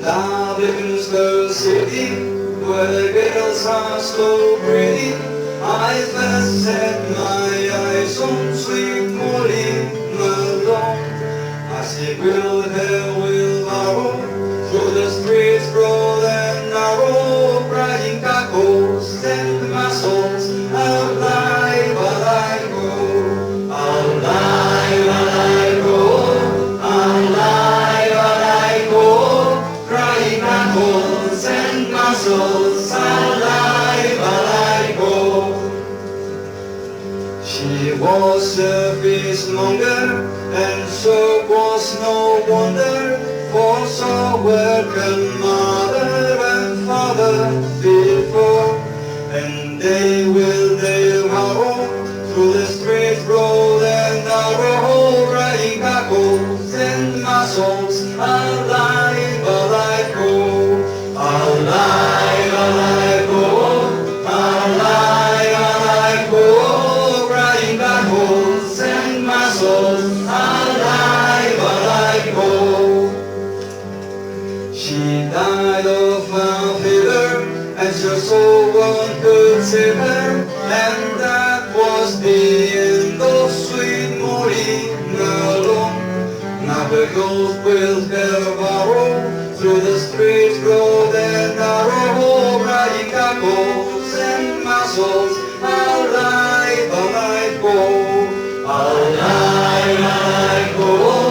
Love in Skull City, where the girls are so pretty. I first set my eyes on sweet Molly Malone. I see girl hair wheelbarrow through the streets broad and narrow, crying cackles and muscles. Alive, alive, go. Alive, alive, go. Alive, alive, go. Crying cackles and muscles. Alive, alive, go. She was a fishmonger, and so was no wonder, for so welcome mother and father before, and they will devour through the streets broad and narrow, crying cackles and muscles. Alive, alive, go. Alive, alive, go. Alive, alive, go. Crying cackles and muscles. Alive, alive, go. She died of a fever, and her soul one could save her, and that was the end of sweet Molly Malone. Now the ghost will devour through the streets broad and narrow, crying cackles and muscles. Alive, alive, go. Alive, alive, go.